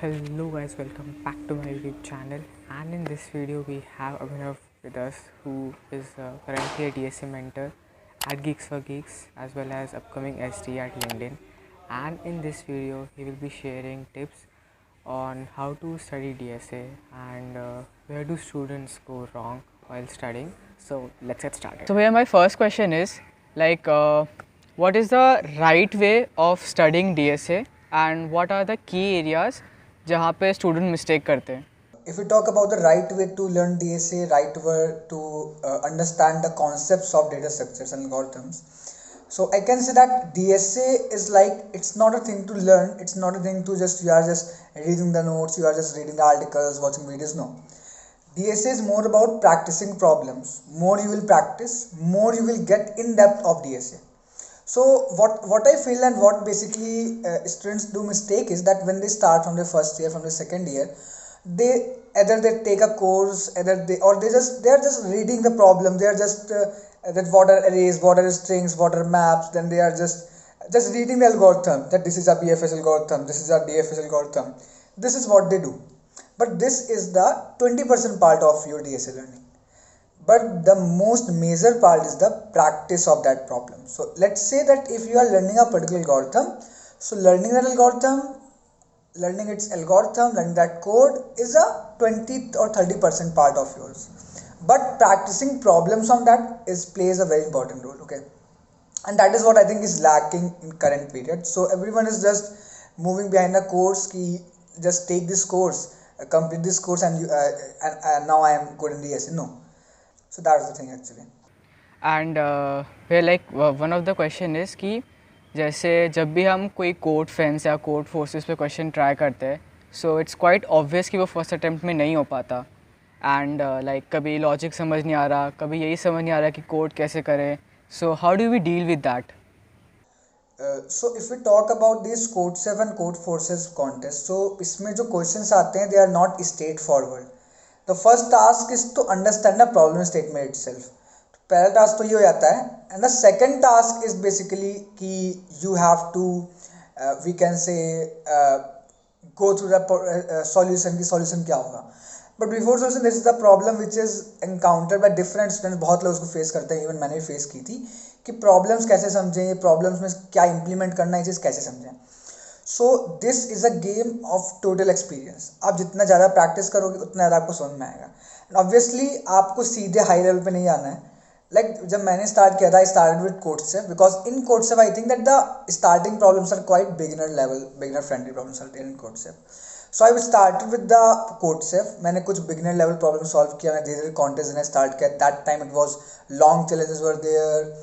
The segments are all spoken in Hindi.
Hello guys, welcome back to my YouTube channel, and in this video we have Abhinav with us, who is currently a DSA mentor at Geeks for Geeks as well as upcoming SD at LinkedIn. And in this video he will be sharing tips on how to study DSA and where do students go wrong while studying. So let's get started. So here my first question is what is the right way of studying DSA and what are the key areas जहाँ पे student mistake करते हैं? If we talk about the right way to learn DSA, right way to understand the concepts of data structures and algorithms, so I can say that DSA is like, it's not a thing to learn, it's not a thing to just, you are just reading the notes, you are just reading the articles, watching videos. No, DSA is more about practicing problems. More you will practice, more you will get in depth of DSA. So what I feel and what basically students do mistake is that when they start from the first year, from the second year, they either they take a course, either they are just reading the problem. They are just that what are arrays, what are strings, what are maps. Then they are just reading the algorithm, that this is a BFS algorithm, this is a DFS algorithm. This is what they do. But this is the 20% part of your DSA learning. But the most major part is the practice of that problem. So let's say that if you are learning a particular algorithm, so learning its algorithm, learning that code is a 20 or 30% part of yours. But practicing problems on that plays a very important role. Okay, and that is what I think is lacking in current period. So everyone is just moving behind a course, just take this course, complete this course, and now I am good in DSA. No, so that's the thing actually. And one of the question is कि जैसे जब भी हम कोई कोड फेंस या कोड फोर्सेस पे क्वेश्चन ट्राई करते हैं, सो इट्स क्वाइट ऑब्वियस कि वो फर्स्ट अटेम्प्ट में नहीं हो पाता. एंड कभी लॉजिक समझ नहीं आ रहा, कभी यही समझ नहीं आ रहा कि कोड कैसे करें. So how do we deal with that? So if we talk about these code 7 code forces contest, so इसमें जो questions आते हैं, they are not straightforward. The first task is to understand the problem statement itself. पहला टास्क तो ये हो जाता है, and the second task is basically कि you have to we can say go through the solution की solution क्या होगा. But before solution, this is the problem which is encountered by different students. बहुत लोग उसको फेस करते हैं, इवन मैंने भी फेस की थी, कि प्रॉब्लम्स कैसे समझें, ये प्रॉब्लम्स में क्या इंप्लीमेंट करना है, ये चीज़ कैसे समझें. So this is a game of total experience. आप जितना ज़्यादा प्रैक्टिस करोगे उतना ज़्यादा आपको समझ में आएगा. एंड ऑब्वियसली आपको सीधे हाई लेवल पे नहीं आना है. जब मैंने स्टार्ट किया था, I started with CodeChef, because in CodeChef I think that the starting problems are quite beginner friendly problems are there in CodeChef. So I started with the CodeChef. मैंने कुछ बिगिनर लेवल प्रॉब्लम सॉल्व किया, मैं धीरे धीरे कॉन्टेस्ट देना स्टार्ट किया. That time it was long challenges were there,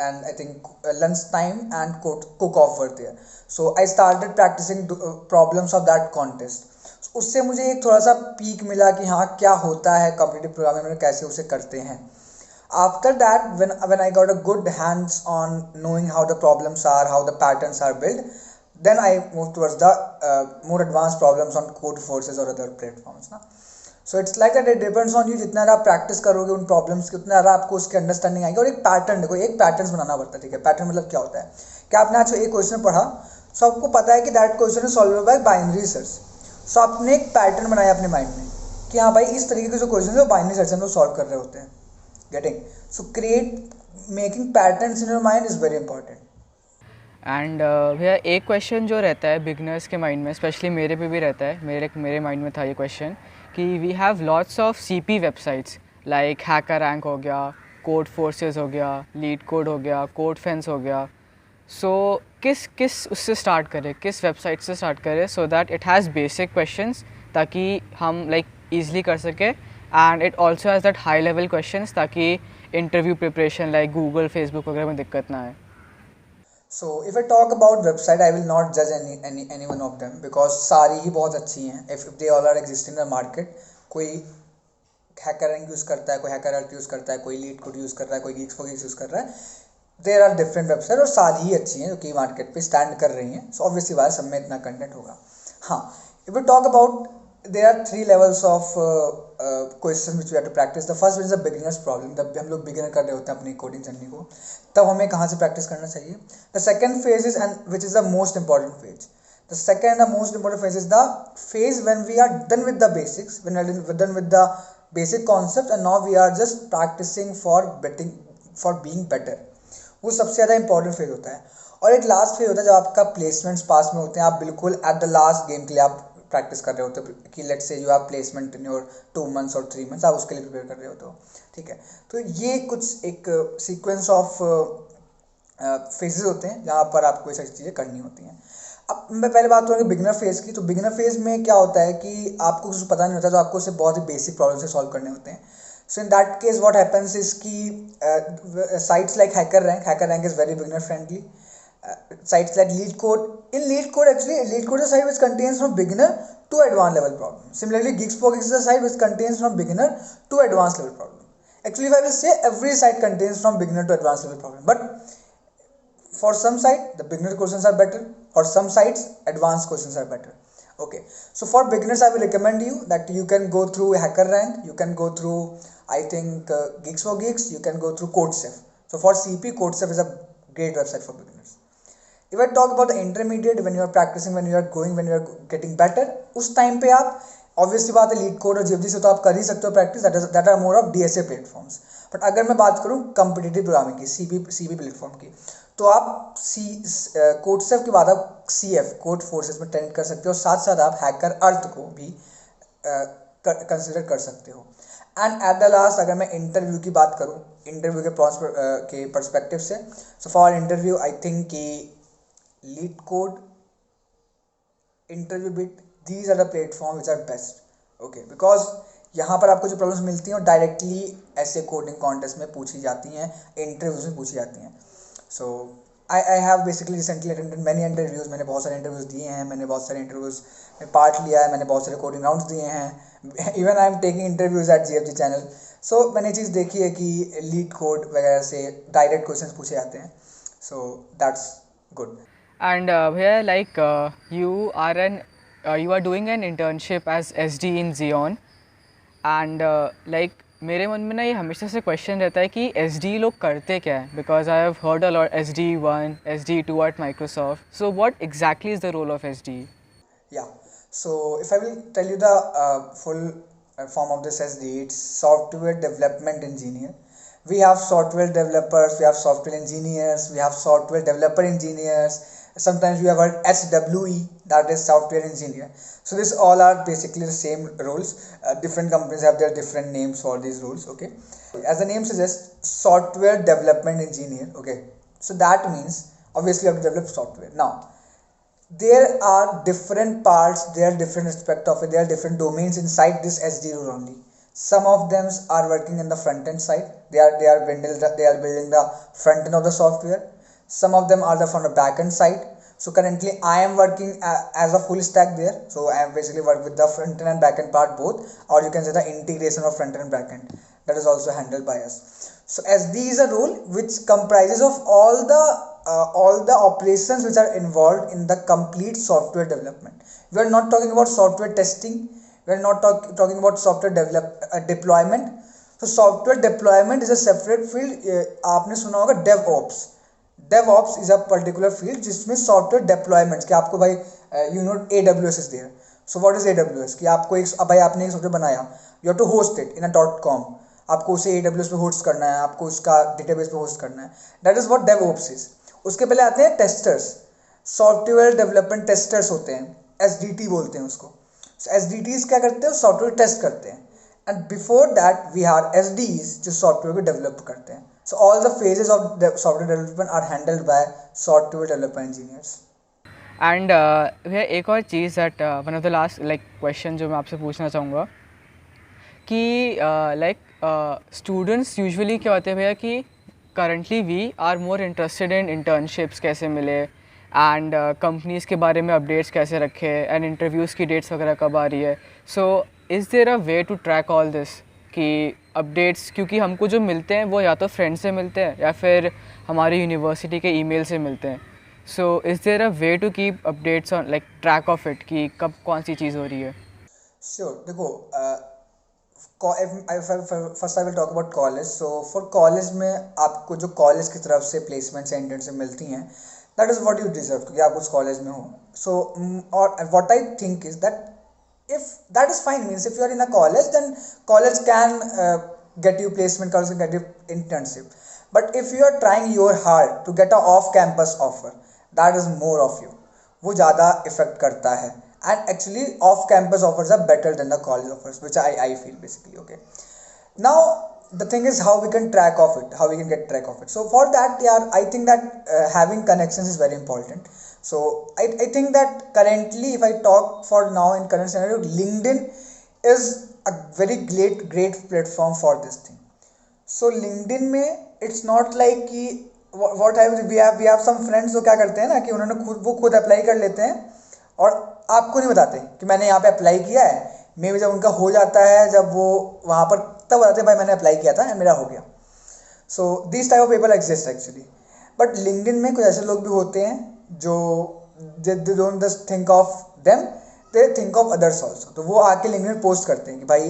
and I think lunch time and cook off were there. So I started practicing problems of that contest. उससे मुझे एक थोड़ा सा पीक मिला कि हाँ क्या होता है कॉम्पिटिटिव प्रोग्रामिंग में, कैसे उसे करते हैं. After that, when I got a good hands on knowing how the problems are, how the patterns are built, then I moved towards the more advanced problems on code forces or other platforms ना. So it's like that, it depends on you. जितना ज़्यादा आप प्रैक्टिस करोगे उन प्रॉब्लम्स की, उतना ज़्यादा आपको उसकी अंडरस्टैंडिंग आएगी. और एक पैटर्न देखो, एक पैटर्न बनाना पड़ता है. ठीक है, पैटर्न मतलब क्या होता है कि आपने आज एक क्वेश्चन पढ़ा, सो आपको पता है कि that question is solve by binary search. So आपने एक पैटर्न बनाया अपने माइंड में कि हाँ भाई, इस तरीके के जो क्वेश्चन है वो बाइनरी सर्च हम लोग सॉल्व कर रहे होते हैं. Getting, so making patterns in your mind is very important. And भैया एक क्वेश्चन जो रहता है बिगनर्स के माइंड में, स्पेशली मेरे पे भी रहता है, मेरे माइंड में था ये क्वेश्चन कि we have lots of CP websites like HackerRank हो गया, कोड फोर्सेस हो गया, लीड कोड हो गया, कोड फेंस हो गया. सो किस उससे स्टार्ट करें, किस वेबसाइट से स्टार्ट करें so that it has basic questions ताकि हम ईजिली कर सकें, and it also has that high level questions ताकि interview preparation like Google Facebook वगैरह में दिक्कत ना आए. So if I talk about website, I will not judge any one of them because सारी ही बहुत अच्छी हैं. If they all are existing in the market, कोई हैकर रैंक यूज़ करता है, कोई हैकर अर्थ यूज़ करता है, कोई लीड कोड यूज़ कर रहा है, कोई गीक्स फॉर गीक्स यूज़ कर रहा है. देयर आर डिफरेंट वेबसाइट और सारी ही अच्छी हैं जो कि मार्केट पे स्टैंड कर रही हैं. सो ऑब्वियसली बात, सब में इतना कंटेंट होगा. हाँ, if we talk about, there are 3 levels of question which we have to practice. The first is a beginners problem. जब हम लोग बिगिनर कर रहे होते हैं अपनी कोडिंग जर्नी को, तब हमें कहाँ से प्रैक्टिस करना चाहिए. The second phase is, and which is the most important phase, The second and the most important phase is the phase when we are done with the basics, when we are done with the basic concepts and now we are just practicing for being better. वो सबसे ज़्यादा इंपॉर्टेंट फेज होता है. और एक लास्ट फेज होता है जब आपका प्लेसमेंट्स पास में होते हैं, आप बिल्कुल एट द लास्ट गेम के लिए आप प्रैक्टिस कर रहे होते हो कि let's say you have placement in your 2 months और 3 months, आप उसके लिए प्रिपेयर कर रहे होते हो. ठीक है, तो ये कुछ एक सीक्वेंस ऑफ फेजेस होते हैं जहाँ पर आपको ये सारी चीज़ें करनी होती हैं. अब मैं पहले बात करूँगी बिगिनर फेज़ की. तो बिगिनर फेज़ में क्या होता है कि आपको कुछ पता नहीं होता, तो आपको सिर्फ बहुत ही बेसिक प्रॉब्लम से सॉल्व करने होते हैं. So in that case what happens is कि sites like HackerRank is very beginner friendly. Sites like LeetCode. In LeetCode, actually, LeetCode is a site which contains from beginner to advanced level problem. Similarly, Geeks4Geeks is a site which contains from beginner to advanced level problem. Actually, if I will say every site contains from beginner to advanced level problem, but for some site the beginner questions are better, or some sites advanced questions are better. Okay, so for beginners I will recommend you that you can go through HackerRank, you can go through I think Geeks4Geeks, you can go through CodeSafe. So for CP, CodeSafe is a great website for beginners. If I talk about the intermediate, when you are practicing, when you are getting better, उस टाइम पे आप ऑब्वियसली बात है LeetCode और GFG से तो आप कर ही सकते हो practice, that are more of DSA platforms. But अगर मैं बात करूँ कम्पिटिटिव प्रोग्रामिंग की, CP प्लेटफॉर्म की, तो आप CodeSafe के बाद आप CF कोड फोर्सेस में ट्रेन कर सकते हो, साथ साथ आप हैकर अर्थ को भी कंसिडर कर सकते हो. एंड एट द लास्ट अगर मैं इंटरव्यू की बात करूँ, इंटरव्यू के पर्सपेक्टिव से, so for interview I think कि LeetCode, InterviewBit, these are the platforms which are best. Okay, because यहाँ पर आपको जो प्रॉब्लम्स मिलती हैं डायरेक्टली ऐसे कोडिंग कॉन्टेस्ट में पूछी जाती हैं, इंटरव्यूज में पूछी जाती हैं. So I have basically recently attended many interviews. मैंने बहुत सारे इंटरव्यूज दिए हैं, मैंने बहुत सारे इंटरव्यूज में पार्ट लिया है, मैंने बहुत सारे कोडिंग राउंड्स दिए हैं. Even I am taking interviews at GFG channel. So मैंने चीज़ देखी है कि LeetCode वगैरह से डायरेक्ट क्वेश्चन पूछे जाते हैं. So that's good. And here, like you are doing an internship as SD in Xeon, and like मेरे मन में ना ये हमेशा से क्वेश्चन रहता है कि SD लोग करते क्या है, because I have heard a lot SD1, SD2 at Microsoft. So what exactly is the role of SD? Yeah, so if I will tell you the full form of this SD, it's software development engineer. We have software developers, we have software engineers, we have software developer engineers. Sometimes we have heard SWE, that is software engineer. So this all are basically the same roles. Different companies have their different names for these roles. Okay, as the name suggests, software development engineer. Okay, so that means obviously you have to develop software. Now there are different parts, there are different aspects of it, there are different domains inside this SD role only. Some of them are working in the front end side. They are building the front end of the software. Some of them are from the back end side. So currently I am working as a full stack there. So I am basically work with the front end and back end part both, or you can say the integration of front end and back end, that is also handled by us. So SD is a role which comprises of all the operations which are involved in the complete software development. We are not talking about software testing. We are not talking about software deployment. So software deployment is a separate field. आपने सुना होगा DevOps. DevOps is a particular field जिसमें सॉफ्टवेयर डिप्लॉयमेंट्स कि आपको भाई you know AWS is there. So what is AWS कि आपको आपने एक सॉफ्टवेयर बनाया, you have to host it in a .com. आपको उसे AWS पे होस्ट करना है, आपको उसका डेटाबेस पे होस्ट करना है. That is what DevOps is. उसके पहले आते हैं टेस्टर्स. सॉफ्टवेयर डेवलपमेंट टेस्टर्स होते हैं, SDT बोलते हैं उसको. SDTs क्या करते हैं, सॉफ्टवेयर टेस्ट करते हैं. And before that we are SDs जो सॉफ्टवेयर को डेवलप करते हैं. So all the phases of the software development are handled by software developer engineers. And भैया एक और चीज़ that one of the last like question जो मैं आपसे पूछना चाहूँगा कि लाइक स्टूडेंट्स यूजुअली क्या होते हैं भैया कि currently we are more interested in internships कैसे मिले, एंड कंपनीज़ के बारे में अपडेट्स कैसे रखे, एंड इंटरव्यूज़ की डेट्स वगैरह कब आ रही है. So is there a way to track all this कि अपडेट्स, क्योंकि हमको जो मिलते हैं वो या तो फ्रेंड से मिलते हैं या फिर हमारी यूनिवर्सिटी के ईमेल से मिलते हैं. So is there a way to keep updates on like track of it कि कब कौन सी चीज़ हो रही है. श्योर, देखो first I will talk about college. So for college में आपको जो कॉलेज की तरफ से प्लेसमेंट्स या इंटर्नशिप मिलती हैं, that is what you deserve, क्योंकि आप उस कॉलेज में हो. सो और what I think is that if that is fine, means if you are in a college, then college can get you placement, college can get you internship. But if you are trying your hard to get a off campus offer, that is more of you, वो ज़्यादा इफेक्ट करता है. And actually off campus offers are better than the college offers, which I feel basically. Okay, now the thing is how we can track of it, how we can get track of it. So for that, yeah, I think that having connections is very important. So I think that currently, if I talk for now in current scenario, LinkedIn is a very great platform for this thing. So LinkedIn में it's not like कि what we have some friends जो क्या करते हैं ना कि उन्होंने खुद अप्लाई कर लेते हैं और आपको नहीं बताते कि मैंने यहाँ पे अप्लाई किया है. मे भी जब उनका हो जाता है, जब वो वहाँ पर, तब बताते हैं भाई मैंने अप्लाई किया था एंड मेरा हो गया. So this type of people exist actually. But LinkedIn में कुछ ऐसे लोग भी होते हैं जो they don't just think of them, they think of others also. तो वो आके लिंक्डइन में पोस्ट करते हैं कि भाई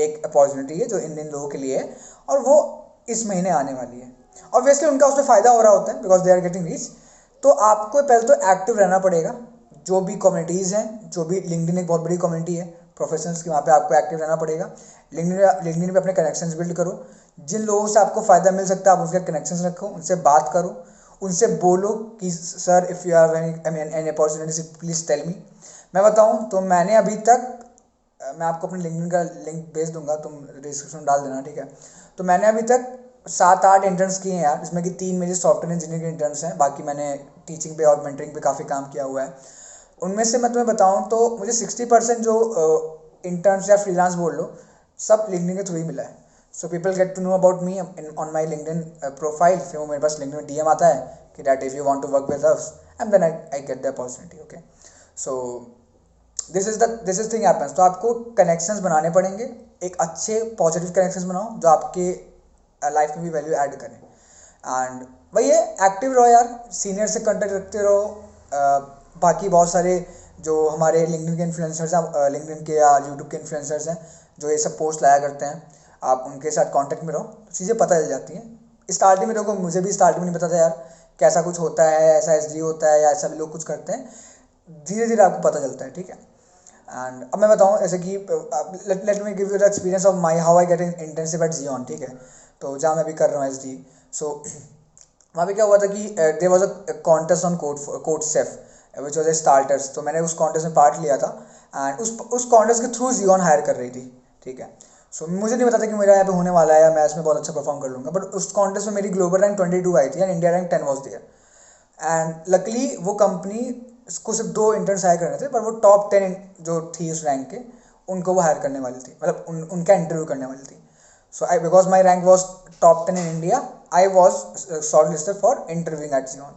एक अपॉर्चुनिटी है जो इन लोगों के लिए है और वो इस महीने आने वाली है. ऑब्वियसली उनका उसमें फ़ायदा हो रहा होता है because they are getting reach. तो आपको पहले तो एक्टिव रहना पड़ेगा. जो भी कम्युनिटीज़ हैं, जो भी लिंक्डइन एक बहुत बड़ी कम्युनिटी है प्रोफेशनल्स की, वहाँ पे आपको एक्टिव रहना पड़ेगा. लिंक्डइन पे अपने कनेक्शंस बिल्ड करो. जिन लोगों से आपको फ़ायदा मिल सकता है आप उनके कनेक्शंस रखो, उनसे बात करो, उनसे बोलो कि sir if you have any opportunity please tell me. मैं बताऊँ तो मैंने अभी तक, मैं आपको अपने लिंक्डइन का लिंक भेज दूंगा, तुम डिस्क्रिप्शन में डाल देना, ठीक है. तो मैंने अभी तक 7-8 इंटर्न्स किए हैं यार, जिसमें कि 3 मेरे सॉफ्टवेयर इंजीनियरिंग के इंटर्न्स हैं, बाकी मैंने टीचिंग पे और मेंटरिंग पे काफ़ी काम किया हुआ है. उनमें से मैं तुम्हें बताऊं तो मुझे 60% जो इंटर्न्स या फ्रीलांस बोल लो, सब लिंक्डइन के थ्रू ही मिला है. So people get to know about me on my LinkedIn profile. फिर वो मेरे पास लिंक्डइन में डीएम आता है कि that if you want to work with us, and then I get the opportunity. Okay, so this is thing happens. तो आपको कनेक्शंस बनाने पड़ेंगे, एक अच्छे पॉजिटिव कनेक्शंस बनाओ जो आपके लाइफ में भी वैल्यू ऐड करें. एंड वही है, एक्टिव रहो यार, सीनियर से कॉन्टेक्ट रखते रहो. बाकी बहुत सारे जो हमारे लिंक्डइन के इन्फ्लुएंसर्स हैं, लिंक्डइन के या यूट्यूब के इन्फ्लुएंसर्स हैं जो ये सब पोस्ट लाया करते हैं, आप उनके साथ कांटेक्ट में रहो तो चीज़ें पता चल जाती हैं. स्टार्टिंग में देखो, मुझे भी स्टार्टिंग में नहीं पता था यार कैसा कुछ होता है, ऐसा एसडी होता है या ऐसा भी लोग कुछ करते हैं. धीरे धीरे आपको पता चलता है, ठीक है. एंड अब मैं बताऊँ ऐसे कि let me give you the experience of my how I get internship at Zion, ठीक है. तो जहाँ मैं अभी कर रहा हूँ एसडी, सो वहाँ पे क्या हुआ था कि there was a contest on CodeChef which was a starters. तो मैंने उस कॉन्टेस्ट में पार्ट लिया था एंड उस कॉन्टेस्ट के थ्रू जियोन हायर कर रही थी, ठीक है. सो मुझे नहीं पता था कि मेरा यहाँ पे होने वाला है या मैं इसमें बहुत अच्छा परफॉर्म कर लूँगा. बट उस कॉन्टेस्ट में मेरी ग्लोबल रैंक 22 आई थी and India rank 10 was there. And luckily वो कंपनी को सिर्फ 2 इंटर्न्स हायर करने थे, पर वो टॉप 10 जो थी उस रैंक के, उनको वो हायर करने वाली थी, मतलब उनका इंटरव्यू करने वाली थी. So I, because my rank was top 10 in India, I was short listed for interviewing at जियोन.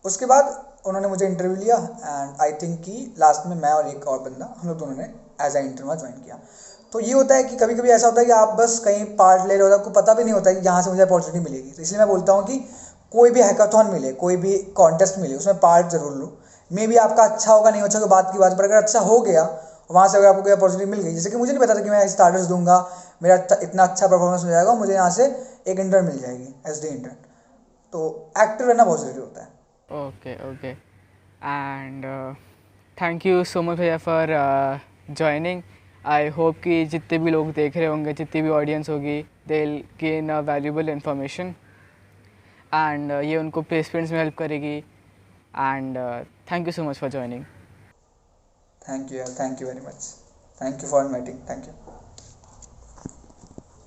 उसके बाद उन्होंने मुझे इंटरव्यू लिया एंड आई थिंक कि लास्ट में मैं और एक और बंदा, हम लोग दोनों ने एज ए इंटरव्यू ज्वाइन किया. तो ये होता है कि कभी कभी ऐसा होता है कि आप बस कहीं पार्ट ले रहे हो, आपको पता भी नहीं होता कि यहाँ से मुझे अपॉर्चुनिटी मिलेगी. तो इसलिए मैं बोलता हूँ कि कोई भी हैकाथॉन मिले, कोई भी कॉन्टेस्ट मिले, उसमें पार्ट जरूर लो. मे भी आपका अच्छा होगा, नहीं अच्छा होगा बात की बात, पर अगर अच्छा हो गया, वहाँ से अगर आपको कोई अपॉर्चुनिटी मिल गई, जैसे कि मुझे नहीं पता था कि मैं स्टार्टर्स दूंगा, मेरा इतना अच्छा परफॉर्मेंस हो जाएगा, मुझे यहाँ से एक इंटर्न मिल जाएगी, एसडी इंटर्न. तो एक्टिव रहना बहुत ज़रूरी होता है. Okay. And thank you so much भैया for joining. आई होप कि जितने भी लोग देख रहे होंगे, जितनी भी ऑडियंस होगी, they will gain a valuable information and ये उनको प्लेसमेंट्स में हेल्प करेगी. And thank you so much for joining. Thank you very much. Thank you for inviting. Thank you.